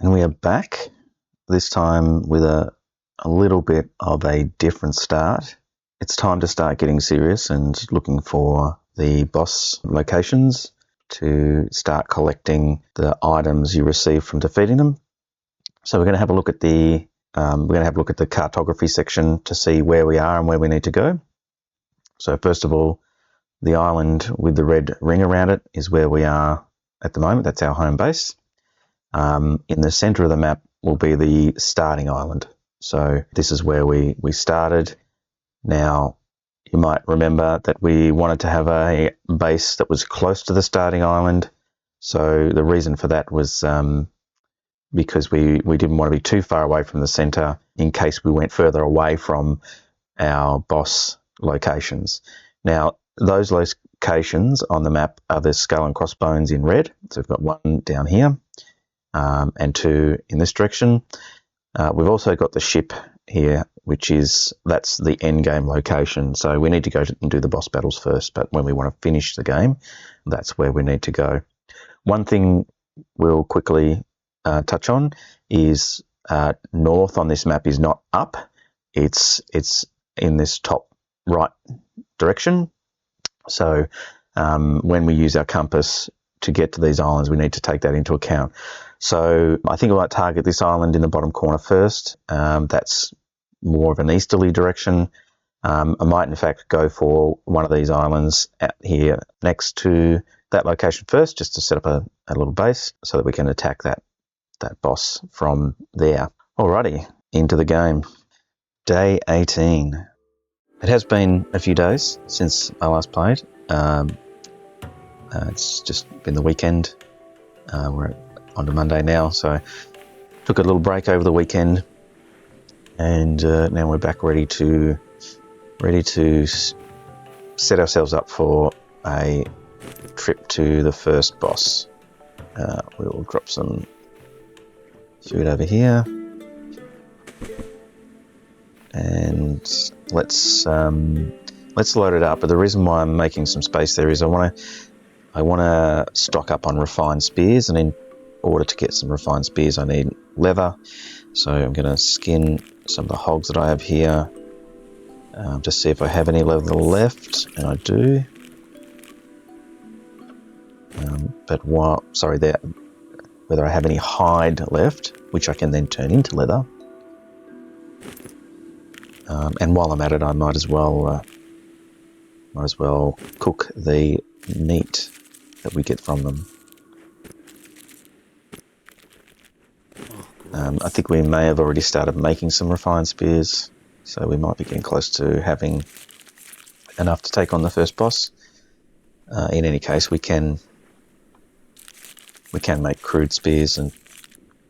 And we are back, this time with a little bit of a different start. It's time to start getting serious and looking for the boss locations to start collecting the items you receive from defeating them. So we're going to have a look at the cartography section to see where we are and where we need to go. So first of all, the island with the red ring around it is where we are at the moment. That's our home base. In the centre of the map will be the starting island. So this is where we started. Now, you might remember that we wanted to have a base that was close to the starting island. So the reason for that was because we didn't want to be too far away from the centre in case we went further away from our boss locations. Now, those locations on the map are the skull and crossbones in red. So we've got one down here. And two in this direction. We've also got the ship here, that's the end game location. So we need to go and do the boss battles first, but when we want to finish the game, that's where we need to go. One thing we'll quickly touch on is north on this map is not up. It's in this top right direction. So when we use our compass to get to these islands, we need to take that into account. So I think I might target this island in the bottom corner first. That's more of an easterly direction. I might in fact go for one of these islands out here next to that location first, just to set up a little base so that we can attack that boss from there. Alrighty, into the game. Day 18. It has been a few days since I last played. It's just been the weekend. We're on to Monday now, so took a little break over the weekend, and now we're back ready to set ourselves up for a trip to the first boss. We'll drop some food over here, and let's load it up. But the reason why I'm making some space there is I want to stock up on refined spears, and in order to get some refined spears I need leather. So I'm going to skin some of the hogs that I have here, to see if I have any leather left, and I do. Whether I have any hide left, which I can then turn into leather. And while I'm at it, I might as well cook the meat that we get from them. I think we may have already started making some refined spears, so we might be getting close to having enough to take on the first boss. In any case, we can make crude spears, and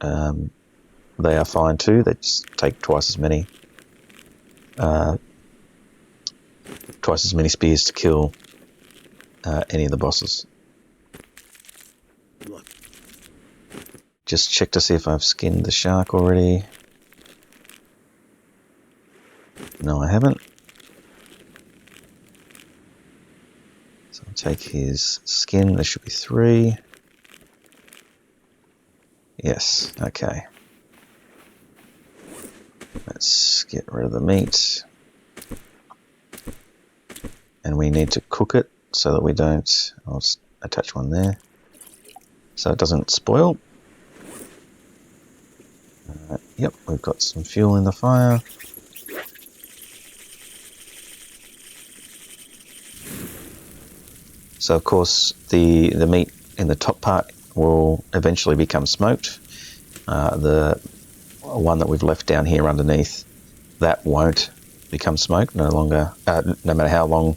they are fine too. They just take twice as many spears to kill any of the bosses. Just check to see if I've skinned the shark already. No, I haven't. So I'll take his skin. There should be 3. Yes, okay. Let's get rid of the meat. And we need to cook it so that we don't... I'll just attach one there so it doesn't spoil. Yep, we've got some fuel in the fire. So of course the meat in the top part will eventually become smoked. The one that we've left down here underneath, that won't become smoked no matter how long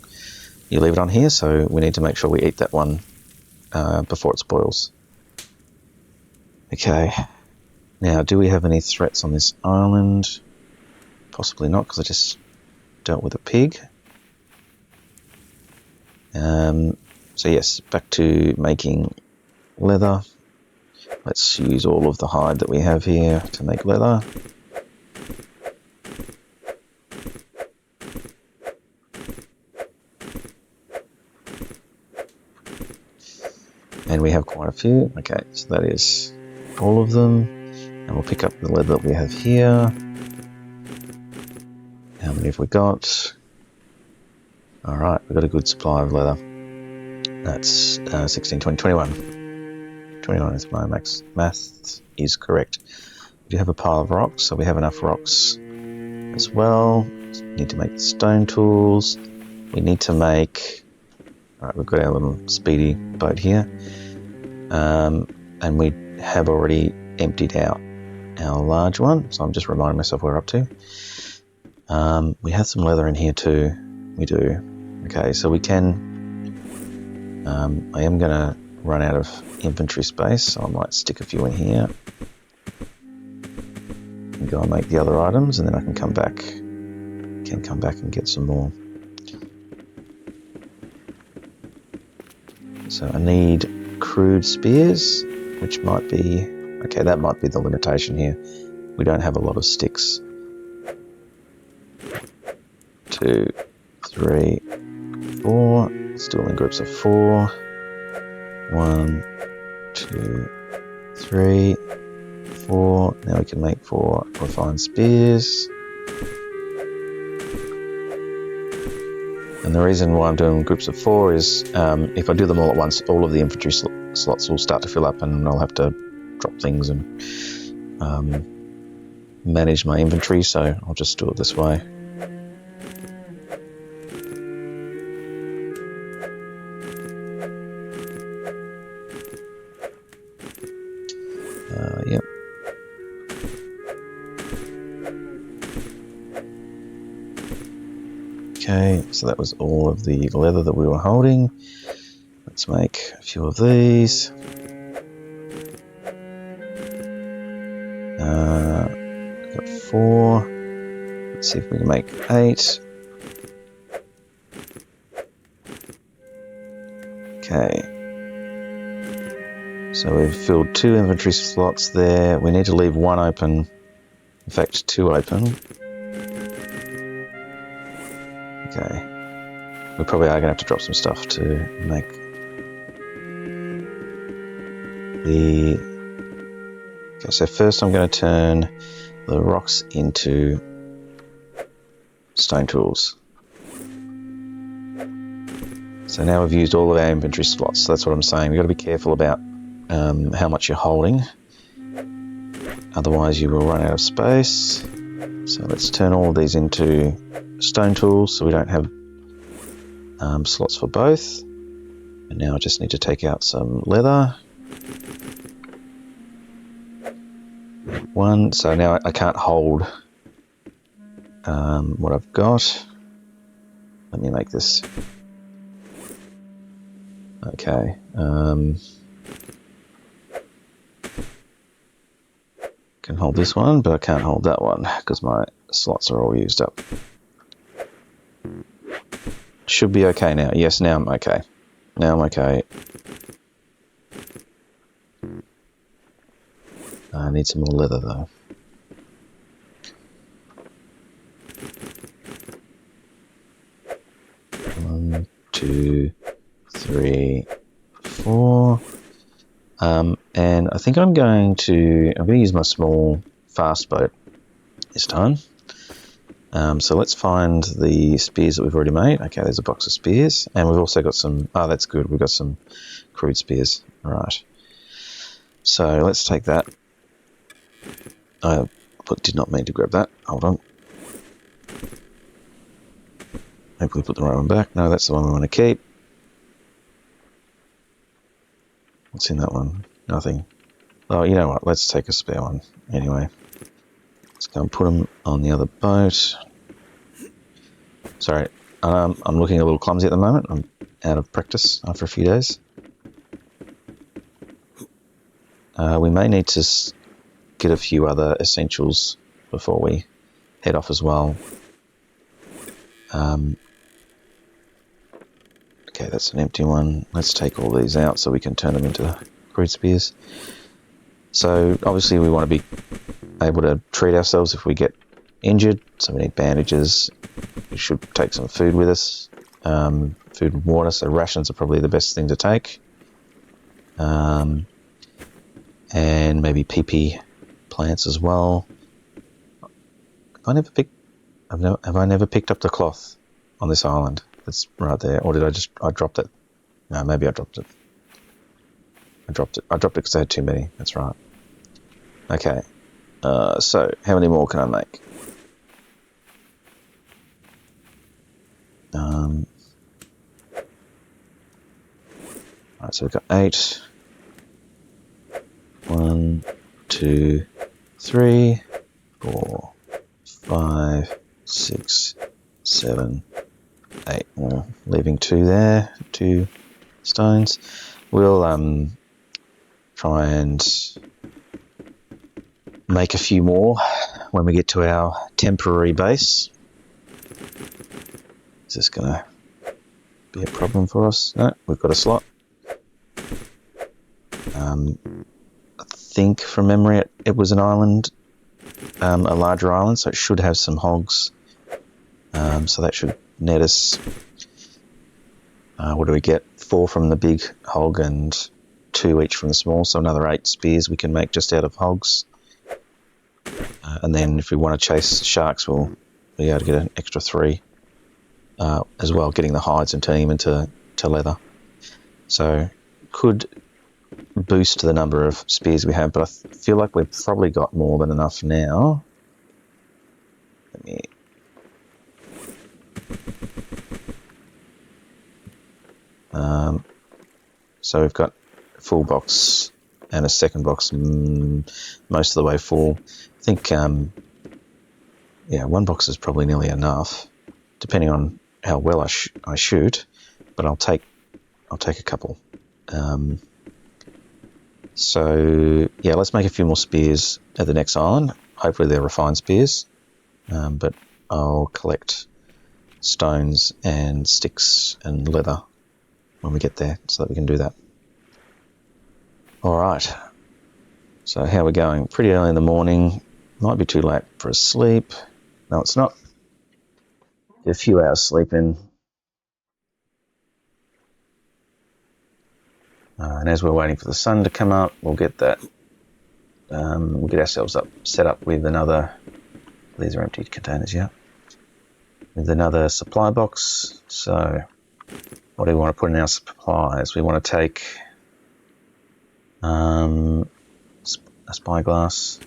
you leave it on here, so we need to make sure we eat that one before it spoils. Okay. Now, do we have any threats on this island? Possibly not, because I just dealt with a pig. So yes, back to making leather. Let's use all of the hide that we have here to make leather. And we have quite a few. Okay, so that is all of them. And we'll pick up the leather that we have here. How many have we got? Alright, we've got a good supply of leather. That's 16, 20, 21. 21 is my max. Math is correct. We do have a pile of rocks, so we have enough rocks as well. We need to make the stone tools. We need to make... Alright, we've got our little speedy boat here. And we have already emptied out our large one, so I'm just reminding myself what we're up to. We have some leather in here too. We do. Okay, so we can... I am going to run out of inventory space, so I might stick a few in here. And go and make the other items, and then I can come back. And get some more. So I need crude spears, which might be... Okay, that might be the limitation here. We don't have a lot of sticks. 2, 3, 4. Still in groups of 4. 1, 2, 3, 4. Now we can make 4 refined spears. And the reason why I'm doing groups of 4 is if I do them all at once, all of the inventory slots will start to fill up and I'll have to drop things and manage my inventory, so I'll just do it this way. Yep. Okay, so that was all of the leather that we were holding. Let's make a few of these. Got 4. Let's see if we can make 8. Okay. So we've filled 2 inventory slots there. We need to leave 1 open. In fact, 2 open. Okay. We probably are going to have to drop some stuff to make the... Okay, so first I'm going to turn the rocks into stone tools. So now we've used all of our inventory slots, so that's what I'm saying. We've got to be careful about how much you're holding. Otherwise you will run out of space. So let's turn all of these into stone tools so we don't have slots for both. And now I just need to take out some leather. 1, so now I can't hold what I've got. Let me make this. Okay. Can hold this one, but I can't hold that one because my slots are all used up. Should be okay now. Yes, now I'm okay. Now I'm okay. I need some more leather though. One, 2, 3, 4. And I think I'm going to use my small fast boat this time. So let's find the spears that we've already made. Okay, there's a box of spears, and we've also got some. Oh, that's good. We've got some crude spears. All right. So let's take that. I did not mean to grab that. Hold on. Hopefully put the right one back. No, that's the one we want to keep. What's in that one? Nothing. Oh, you know what? Let's take a spare one. Anyway. Let's go and put them on the other boat. Sorry. I'm looking a little clumsy at the moment. I'm out of practice after a few days. We may need to get a few other essentials before we head off as well. Okay, that's an empty one. Let's take all these out so we can turn them into crude spears. So obviously we want to be able to treat ourselves if we get injured, so we need bandages. We should take some food with us, food and water, so rations are probably the best thing to take. And maybe PP plants as well. Have I never picked up the cloth on this island? That's right there. Or did I dropped it? No, maybe I dropped it. I dropped it because I had too many. That's right. Okay. So how many more can I make? Alright, so we've got 8. 1, 2, 3, 4, 5, 6, 7, 8. Well, leaving 2 there, 2 stones. We'll try and make a few more when we get to our temporary base. Is this going to be a problem for us? No, we've got a slot. I think from memory it was an island, a larger island, so it should have some hogs. So that should net us, what do we get? 4 from the big hog and 2 each from the small, so another 8 spears we can make just out of hogs. And then if we want to chase sharks, we'll be able to get an extra 3 as well, getting the hides and turning them into leather. So could boost the number of spears we have, but I feel like we've probably got more than enough now. So we've got a full box and a second box, most of the way full. I think, one box is probably nearly enough, depending on how well I shoot. But I'll take a couple. So yeah, let's make a few more spears at the next island. Hopefully they're refined spears, but I'll collect stones and sticks and leather when we get there, so that we can do that. All right. So how are we going? Pretty early in the morning. Might be too late for a sleep. No, it's not. Get a few hours sleeping. And as we're waiting for the sun to come up, we'll get that. We'll get ourselves set up with another. These are empty containers, yeah. With another supply box. So, what do we want to put in our supplies? We want to take a spyglass.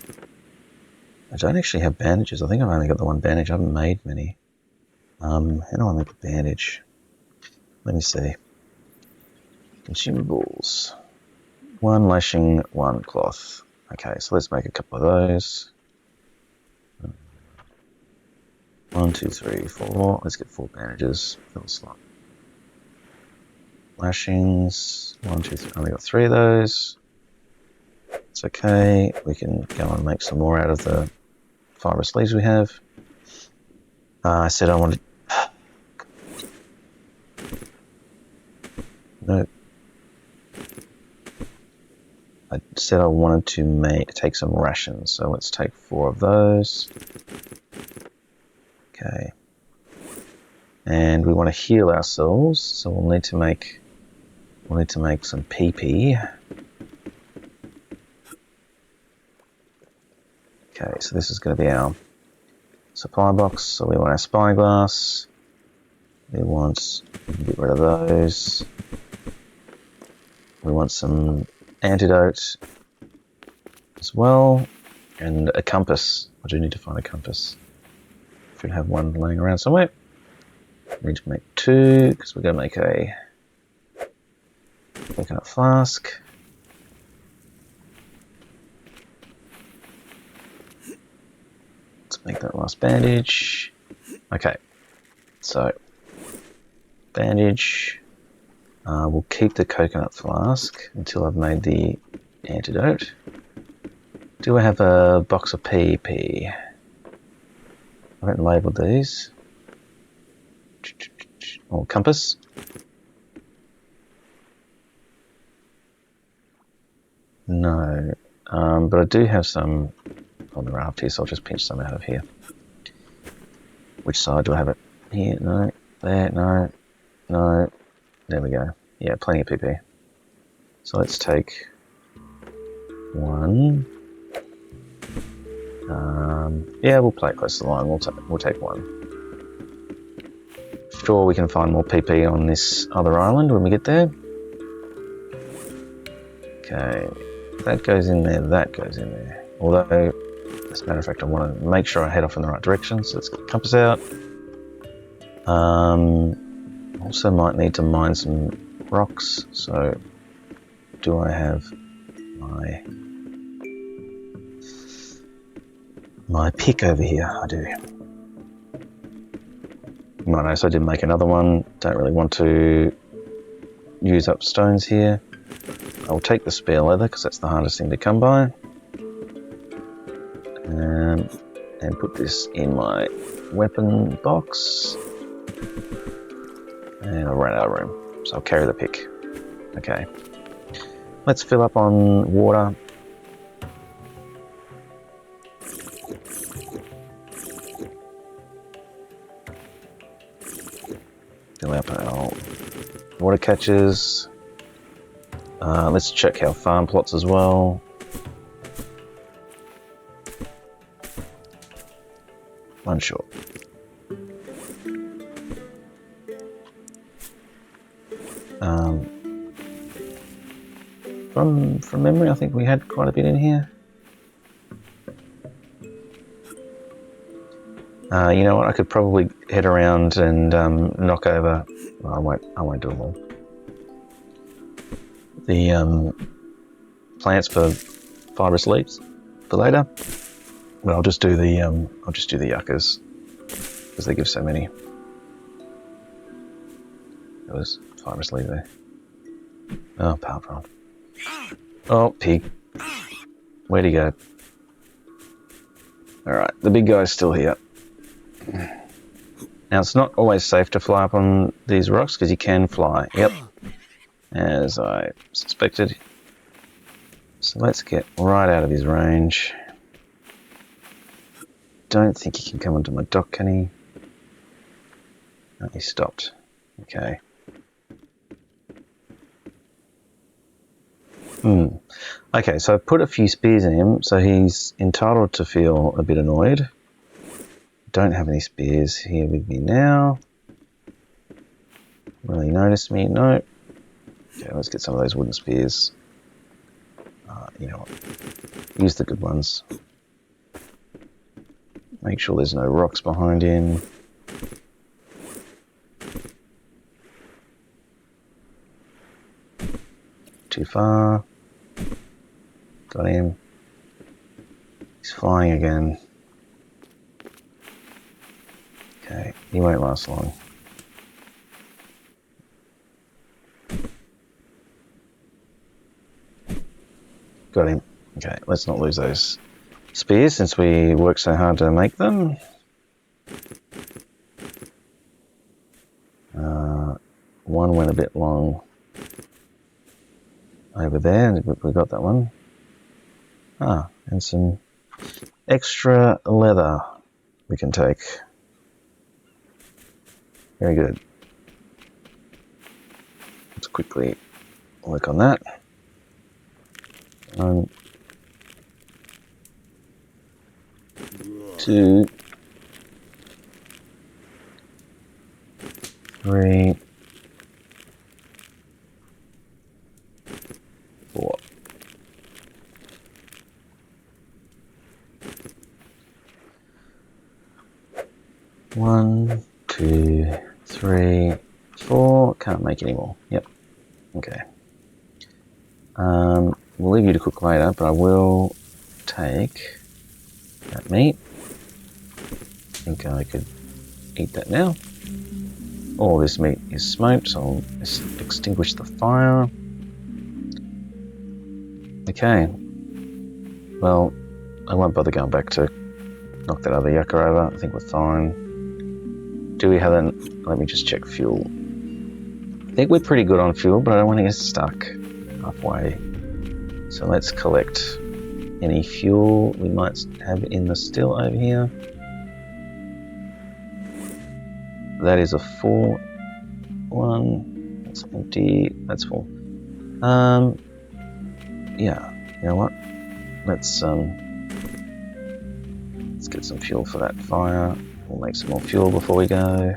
I don't actually have bandages. I think I've only got the one bandage. I haven't made many. How do I make a bandage? Let me see. Consumables. 1 lashing, 1 cloth. Okay, so let's make a couple of those. 1, 2, 3, 4. Let's get 4 bandages. Fill the slot. Lashings. 1, 2, 3. Only got 3 of those. It's okay. We can go and make some more out of the fibre sleeves we have. I said I wanted. No. I said I wanted to take some rations, so let's take 4 of those. Okay. And we want to heal ourselves, so we'll need to make some PP. Okay, so this is going to be our supply box. So we want our spyglass. We want to get rid of those. We want some antidote as well, and a compass. I do need to find a compass. Should have one laying around somewhere. We need to make 2 because we're going to make a coconut flask. Let's make that last bandage. Okay, so bandage. We'll keep the coconut flask until I've made the antidote. Do I have a box of PP? I haven't labelled these. Or compass. No, but I do have some on the raft here, so I'll just pinch some out of here. Which side do I have it? Here, no, there, no, no. There we go. Yeah, plenty of PP. So let's take 1, Yeah, we'll play it close to the line. We'll take one. Sure, we can find more PP on this other island when we get there. Okay, that goes in there, that goes in there. Although, as a matter of fact, I want to make sure I head off in the right direction, so let's get the compass out. Also might need to mine some rocks, so do I have my pick over here? I do. Right, so I did make another one. Don't really want to use up stones here. I'll take the spare leather because that's the hardest thing to come by. And put this in my weapon box. And I ran out of room, so I'll carry the pick. Okay. Let's fill up on water. Fill up our water catches. Let's check our farm plots as well. One short. From memory, I think we had quite a bit in here. You know what? I could probably head around and knock over. Well, I won't do them all. The plants for fibrous leaves for later. But I'll just do the yuccas because they give so many. There was fibrous leaf there. Oh, power prod. Oh, pig. Where'd he go? Alright, the big guy's still here. Now, it's not always safe to fly up on these rocks because you can fly. Yep. As I suspected. So let's get right out of his range. Don't think he can come onto my dock, can he? No, he stopped. Okay. Okay, so I've put a few spears in him, so he's entitled to feel a bit annoyed. Don't have any spears here with me now. Really notice me? No. Okay, let's get some of those wooden spears. You know what? Use the good ones. Make sure there's no rocks behind him. Too far. Got him. He's flying again. Okay, he won't last long. Got him. Okay, let's not lose those spears since we worked so hard to make them. One went a bit long over there, we got that one. And some extra leather we can take. Very good. Let's quickly work on that. 1, 2, 3, 4. One, 2, 3, 4. Can't make any more. Yep. Okay. We'll leave you to cook later, but I will take that meat. I think I could eat that now. All this meat is smoked, so I'll extinguish the fire. Okay. Well, I won't bother going back to knock that other yucca over. I think we're fine. Do we have an... Let me just check fuel. I think we're pretty good on fuel, but I don't want to get stuck halfway. So let's collect any fuel we might have in the still over here. That is a full one. That's empty. That's full. Yeah. You know what? Let's Let's get some fuel for that fire. We'll make some more fuel before we go.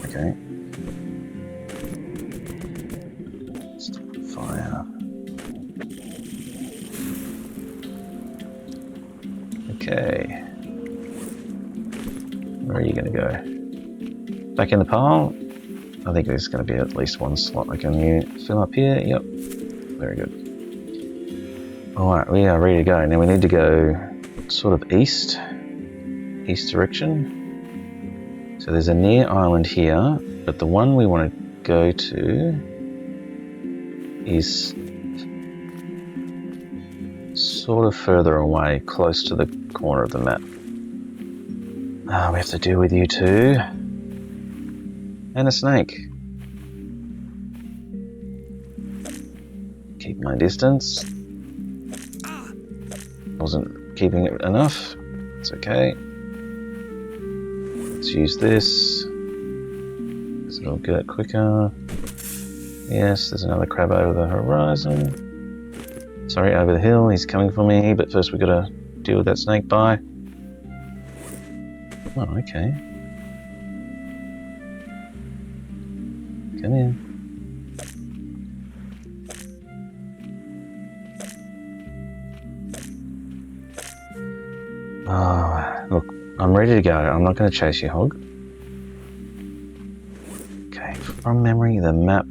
Okay. Fire. Okay. Where are you going to go? Back in the pile? I think there's going to be at least one slot I can fill up here. Yep. Very good. Alright, we are ready to go. Now we need to go sort of east direction. So there's a near island here, but the one we want to go to is sort of further away, close to the corner of the map. We have to deal with you two. And a snake. Keep my distance. Wasn't keeping it enough. It's okay. Let's use this. Because it'll get quicker. Yes, there's another crab over the horizon. Sorry, over the hill. He's coming for me, but first we've got to deal with that snake bite. Oh, okay. Come in. Oh, look, I'm ready to go. I'm not going to chase you, Hog. Okay, from memory, the map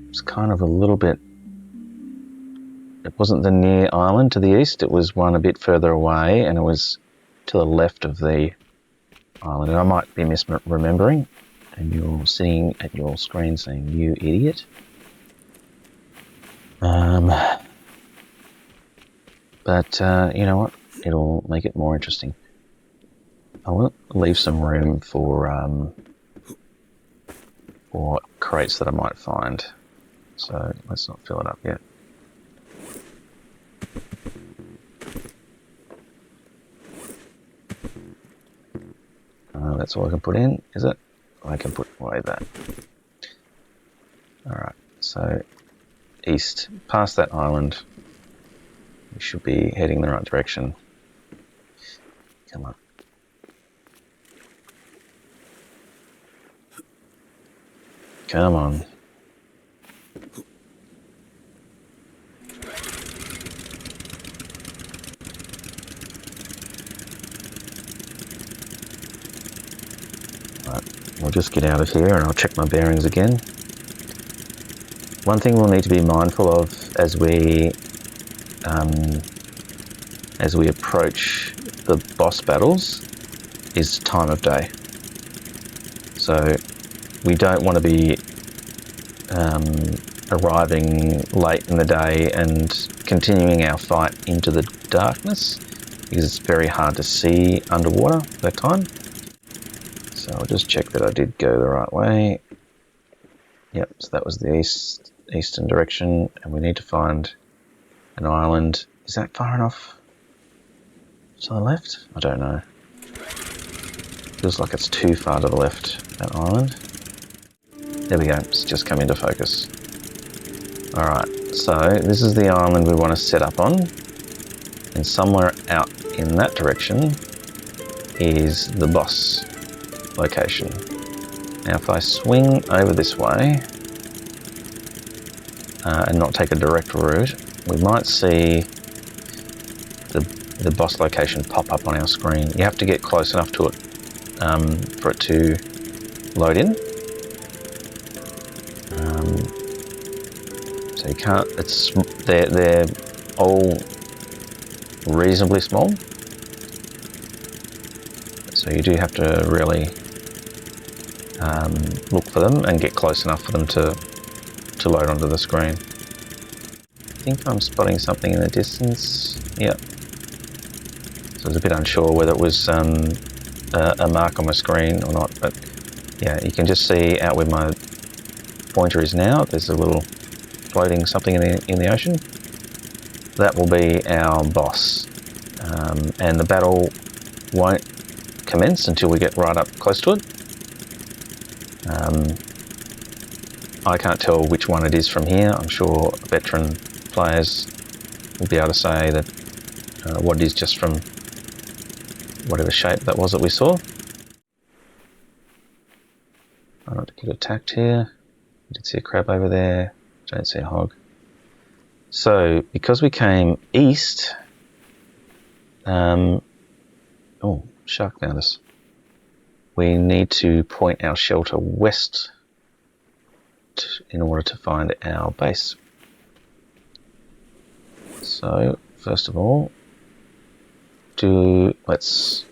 was kind of a little bit... It wasn't the near island to the east, it was one a bit further away, and it was to the left of the island. And I might be misremembering, and you're sitting at your screen saying, "You idiot." But you know what? It'll make it more interesting. I will leave some room for crates that I might find. So let's not fill it up yet. That's all I can put in, is it? I can put away that. Alright, so east, past that island. We should be heading the right direction. Come on. Come on. Right, we'll just get out of here and I'll check my bearings again. One thing we'll need to be mindful of as we approach the boss battles is time of day. So we don't want to be arriving late in the day and continuing our fight into the darkness, because it's very hard to see underwater that time. So I'll just check that I did go the right way. Yep, so that was the eastern direction, and we need to find an island. Is that far enough to the left? I don't know. Feels like it's too far to the left, that island. There we go, it's just come into focus. Alright, so this is the island we want to set up on, and somewhere out in that direction is the boss location. Now if I swing over this way and not take a direct route, we might see the boss location pop up on our screen. You have to get close enough to it for it to load in. So you can't, they're all reasonably small. So you do have to really look for them and get close enough for them to load onto the screen. I think I'm spotting something in the distance. Yep. So I was a bit unsure whether it was a mark on my screen or not, but yeah, you can just see out where my pointer is now. There's a little floating something in the ocean. That will be our boss, and the battle won't commence until we get right up close to it. I can't tell which one it is from here. I'm sure veteran players will be able to say that what it is just from whatever shape that was that we saw. Try not to get attacked here. I did see a crab over there. Don't see a hog. So because we came east, oh, shark found us. We need to point our shelter west in order to find our base. So first of all, let's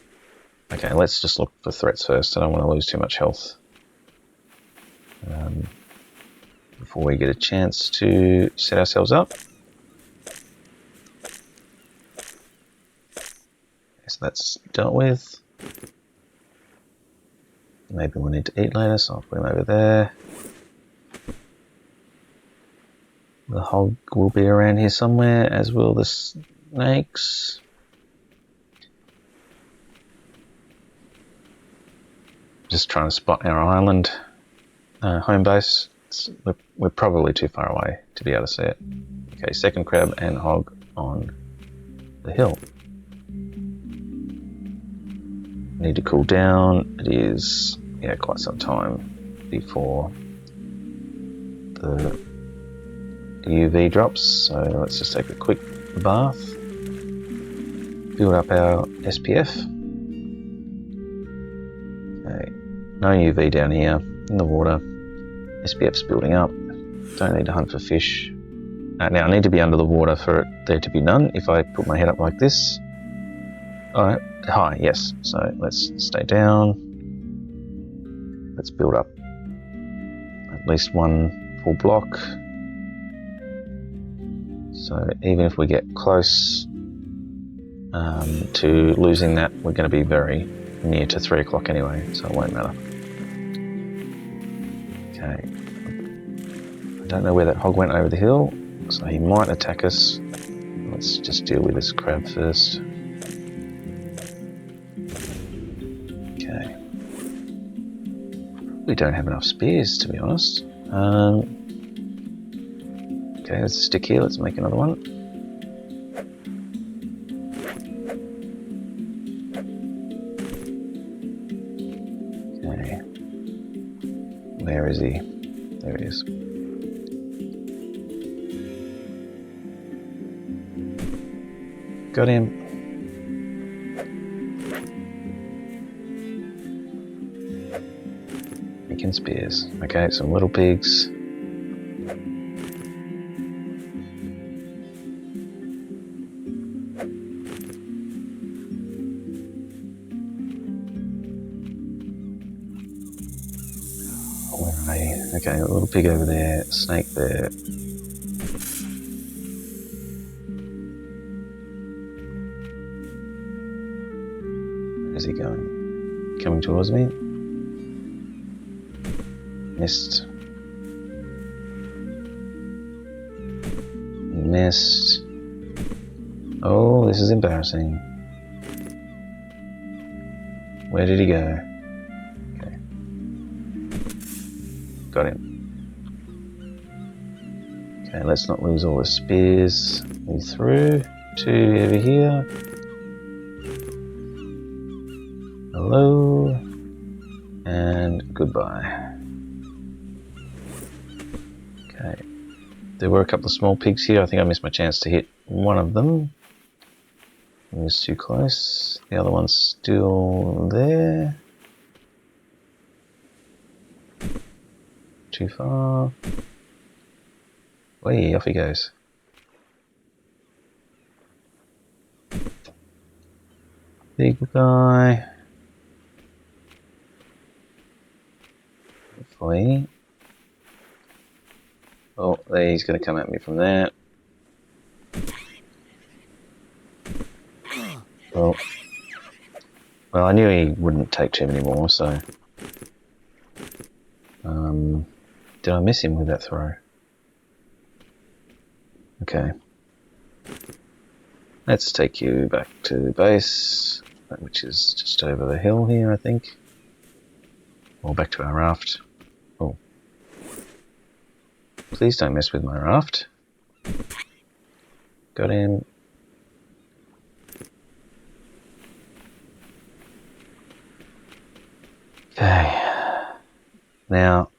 just look for threats first. I don't want to lose too much health before we get a chance to set ourselves up. So that's dealt with. Maybe we'll need to eat later, so I'll put him over there. The hog will be around here somewhere, as will the snakes. Just trying to spot our island home base. We're probably too far away to be able to see it. Okay, second crab and hog on the hill. Need to cool down. It is quite some time before the UV drops, so let's just take a quick bath, build up our SPF. Okay, no UV down here in the water. SPF's building up. Don't need to hunt for fish. Now I need to be under the water for there to be none. If I put my head up like this, alright, high, yes. So let's stay down. Let's build up at least one full block. So even if we get close to losing that, we're going to be very near to 3 o'clock anyway, so it won't matter. Okay. I don't know where that hog went over the hill, so he might attack us. Let's just deal with this crab first. Okay. We don't have enough spears, to be honest. Okay, there's a stick here. Let's make another one. Okay. Where is he? There he is. Got him. Making spears. Okay, some little pigs. Okay, a little pig over there, snake there. Where's he going? Coming towards me? Missed. Missed. Oh, this is embarrassing. Where did he go? Got him. Okay, let's not lose all the spears. Move through. 2 over here. Hello. And goodbye. Okay. There were a couple of small pigs here. I think I missed my chance to hit one of them. It was too close. The other one's still there. Too far. Way off he goes. Big guy. Hopefully. Oh, he's going to come at me from there. Well, I knew he wouldn't take too many more, so. Did I miss him with that throw? Okay. Let's take you back to the base, which is just over the hill here, I think. Or back to our raft. Please don't mess with my raft. Got him. Okay. Now,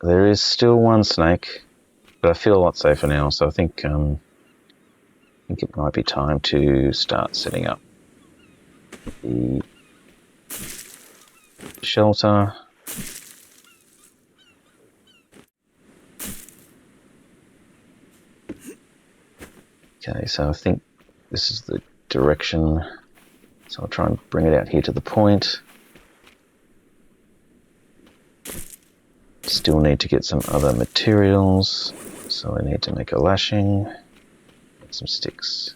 there is still one snake, but I feel a lot safer now, so I think it might be time to start setting up the shelter. Okay, so I think this is the direction, so I'll try and bring it out here to the point. Still need to get some other materials, so I need to make a lashing, some sticks.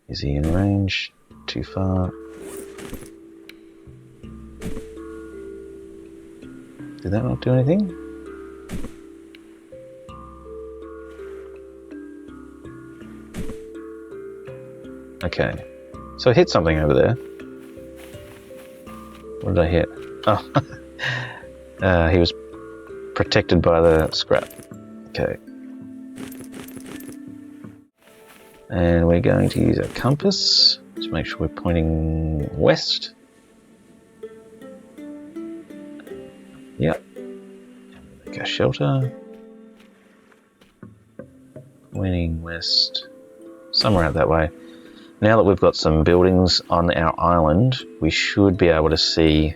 Is he in range? Too far? Did that not do anything? Okay, so I hit something over there. What did I hit? Oh, he was protected by the scrap. Okay. And we're going to use a compass to make sure we're pointing west. Yep. Make a shelter. Pointing west. Somewhere out that way. Now that we've got some buildings on our island, we should be able to see,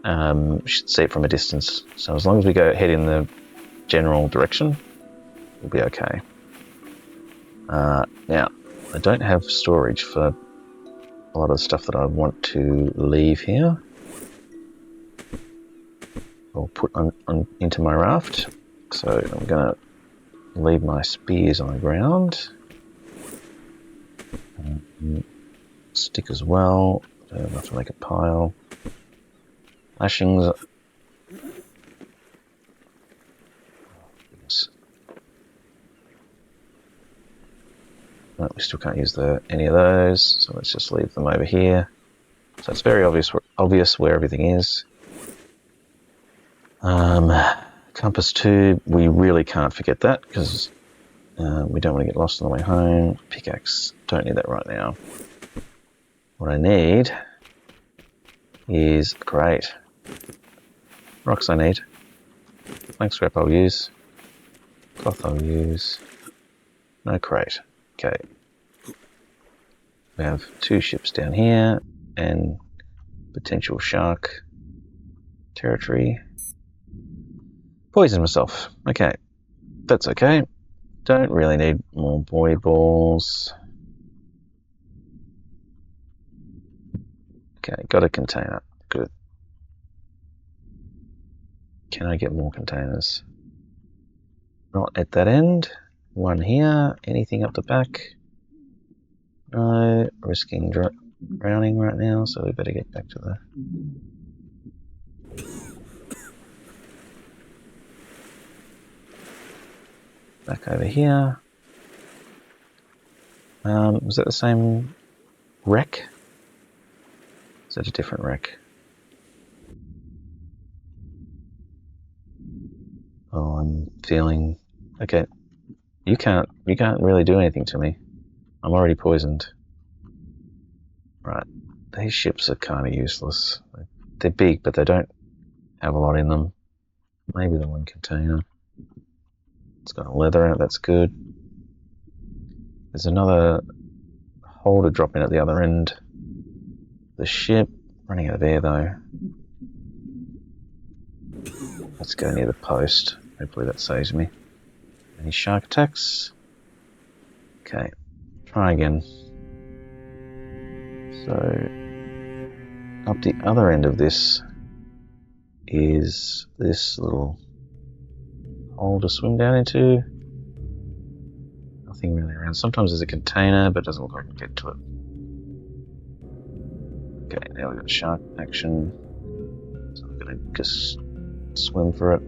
should see it from a distance. So as long as we head in the general direction, we'll be okay. Now, I don't have storage for a lot of the stuff that I want to leave here. I'll put into my raft. So I'm going to leave my spears on the ground. Stick as well. Don't have to make a pile. Lashings. No, we still can't use any of those, so let's just leave them over here. So it's very obvious where everything is. Compass tube, we really can't forget that because we don't want to get lost on the way home. Pickaxe, don't need that right now. What I need is crate. Rocks I need. Plank scrap I'll use. Cloth I'll use. No crate. Okay. We have 2 ships down here and potential shark territory. Poison myself. Okay. That's okay. Don't really need more void balls. Okay, got a container. Good. Can I get more containers? Not at that end. One here. Anything up the back? No. Risking drowning right now, so we better get back to the... Back over here. Was that the same wreck? Is that a different wreck? Oh, I'm feeling... Okay. You can't really do anything to me. I'm already poisoned. Right. These ships are kind of useless. They're big, but they don't have a lot in them. Maybe the one container. It's got a leather in it, that's good. There's another holder drop in at the other end. The ship, running out of air though. Let's go near the post. Hopefully that saves me. Any shark attacks? Okay, try again. So, up the other end of this is this little hole to swim down into. Nothing really around. Sometimes there's a container, but it doesn't look like I can get to it. Okay, now we've got shark action. So I'm going to just swim for it.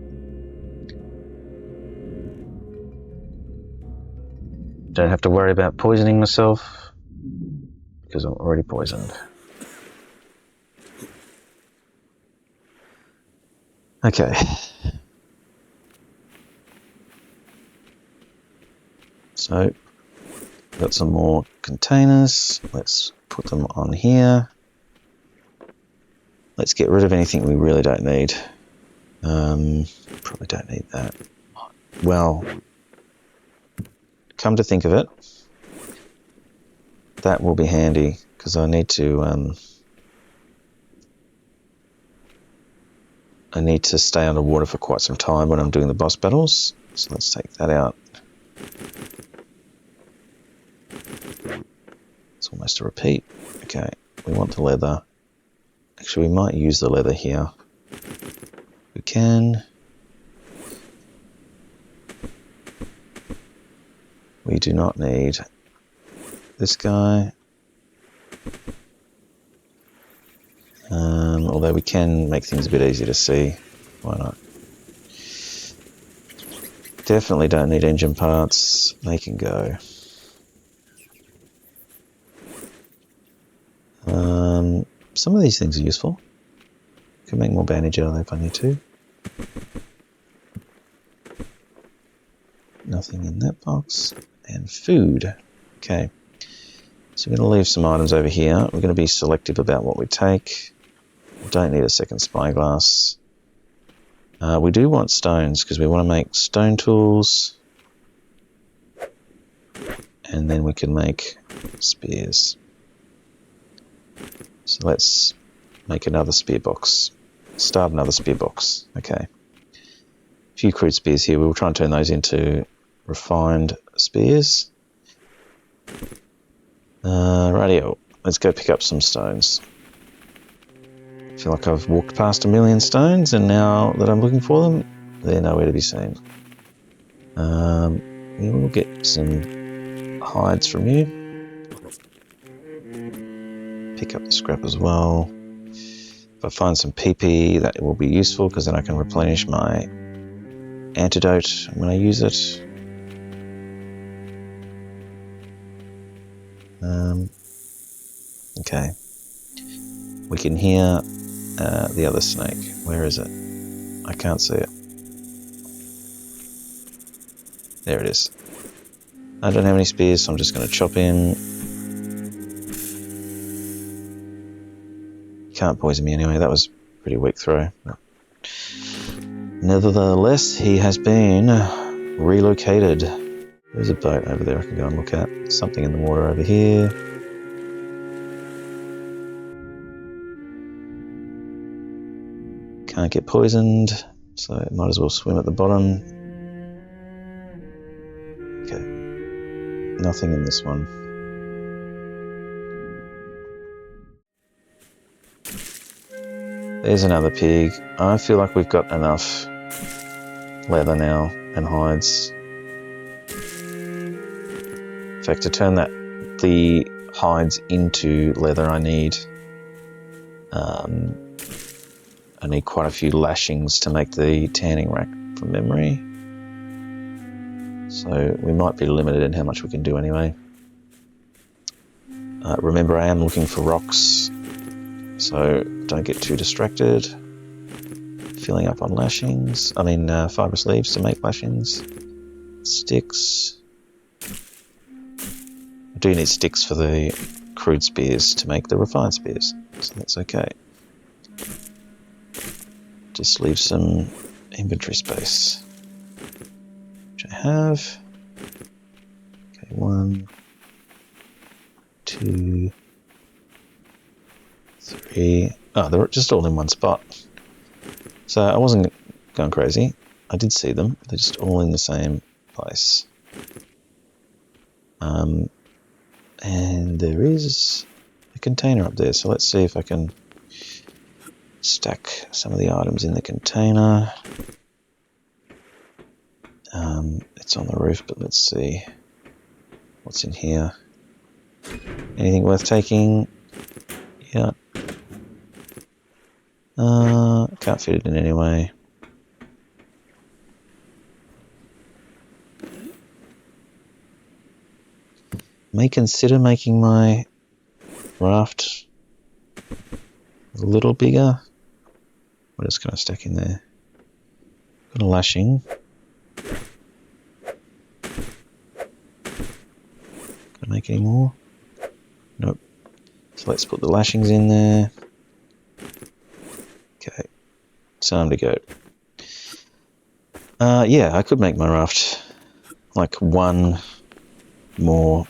Don't have to worry about poisoning myself because I'm already poisoned. Okay. So, got some more containers. Let's put them on here. Let's get rid of anything we really don't need. Probably don't need that. Well, come to think of it, that will be handy because I need to stay underwater for quite some time when I'm doing the boss battles. So let's take that out. It's almost a repeat. Okay, we want the leather. Actually, we might use the leather here. We can. We do not need this guy. Although we can make things a bit easier to see. Why not? Definitely don't need engine parts. They can go. Some of these things are useful. Can make more bandage out of that if I need to. Nothing in that box. And food. Okay. So we're going to leave some items over here. We're going to be selective about what we take. We don't need a second spyglass. We do want stones because we want to make stone tools. And then we can make spears. So let's make another spear box. Start another spear box. Okay. A few crude spears here. We'll try and turn those into refined spears. Rightio. Let's go pick up some stones. I feel like I've walked past 1,000,000 stones, and now that I'm looking for them, they're nowhere to be seen. We will get some hides from you. Pick up the scrap as well. If I find some PP, that will be useful because then I can replenish my antidote when I use it. Okay. We can hear the other snake. Where is it? I can't see it. There it is. I don't have any spears, so I'm just going to chop in. Can't poison me anyway. That was a pretty weak throw. Nevertheless, he has been relocated. There's a boat over there I can go and look at. Something in the water over here. Can't get poisoned, so might as well swim at the bottom. Okay. Nothing in this one. There's another pig. I feel like we've got enough leather now and hides. In fact, to turn the hides into leather, I need quite a few lashings to make the tanning rack from memory. So we might be limited in how much we can do anyway. Remember, I am looking for rocks, so don't get too distracted. Filling up on lashings. Fibrous leaves to make lashings. Sticks. I do need sticks for the crude spears to make the refined spears, so that's okay. Just leave some inventory space, which I have. Okay, 1, 2, 3. Oh, they're just all in one spot. So I wasn't going crazy. I did see them. They're just all in the same place. And there is a container up there. So let's see if I can stack some of the items in the container. It's on the roof, but let's see what's in here. Anything worth taking? Yeah. Can't fit it in anyway. May consider making my raft a little bigger. What else can I stack in there? Got a lashing. Can I make any more? Nope. So let's put the lashings in there. Okay. Time to go. Yeah, I could make my raft like one more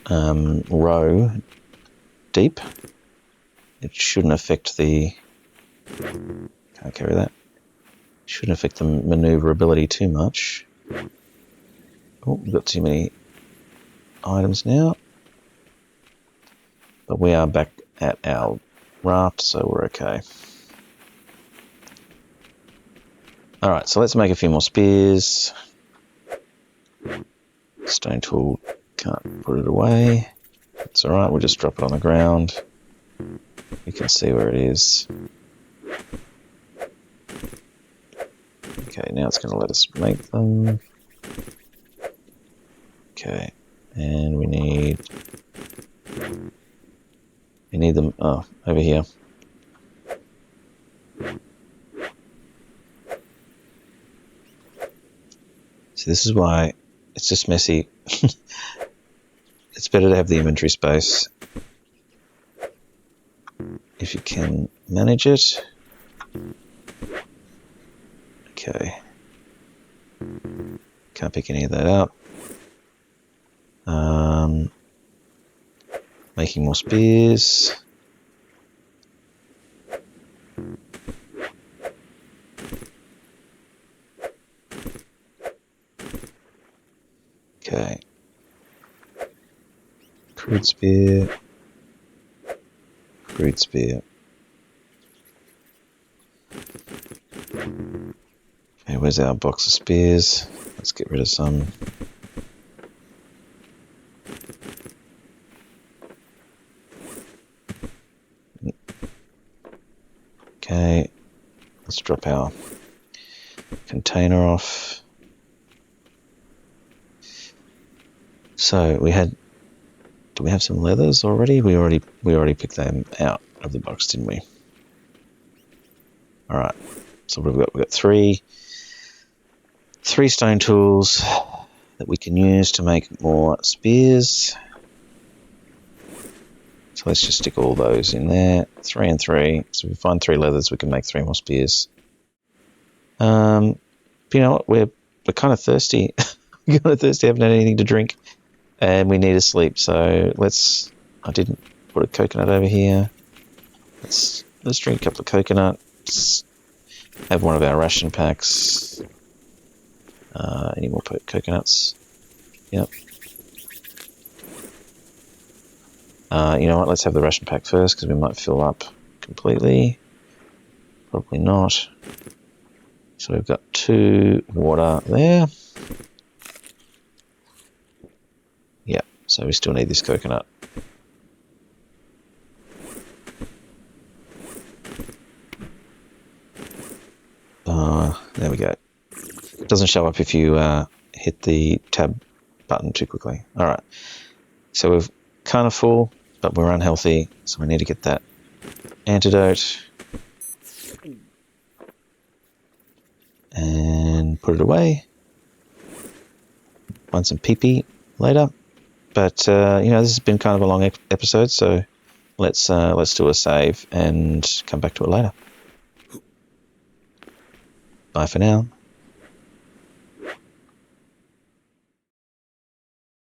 row deep. It shouldn't affect the... Can't carry that. Shouldn't affect the maneuverability too much. Oh, we've got too many items now. But we are back at our raft, so we're okay. Alright, so let's make a few more spears. Stone tool, can't put it away. It's alright, we'll just drop it on the ground. You can see where it is. Okay, now it's going to let us make them. Okay, and we need them, oh, over here. So this is why it's just messy. It's better to have the inventory space if you can manage it. Okay. Can't pick any of that up. Making more spears. Okay. Crude spear. Crude spear. Okay, where's our box of spears? Let's get rid of some. Okay, let's drop our container off. So we had, do we have some leathers already? We already picked them out of the box, didn't we? All right. So we've got three stone tools that we can use to make more spears. So let's just stick all those in there. 3 and 3. So if we find 3 leathers, we can make 3 more spears. But you know what? We're kind of thirsty. We're kind of thirsty. Haven't had anything to drink, and we need to sleep. So let's. I didn't put a coconut over here. Let's drink a couple of coconuts. Have one of our ration packs. Any more coconuts? Yep. You know what, let's have the ration pack first because we might fill up completely. Probably not. So we've got 2 water there. Yeah, so we still need this coconut. There we go. It doesn't show up if you hit the tab button too quickly. Alright, so we're kind of full, but we're unhealthy, so we need to get that antidote and put it away. Find some pee-pee later. But you know, this has been kind of a long episode, so let's do a save and come back to it later. Bye for now.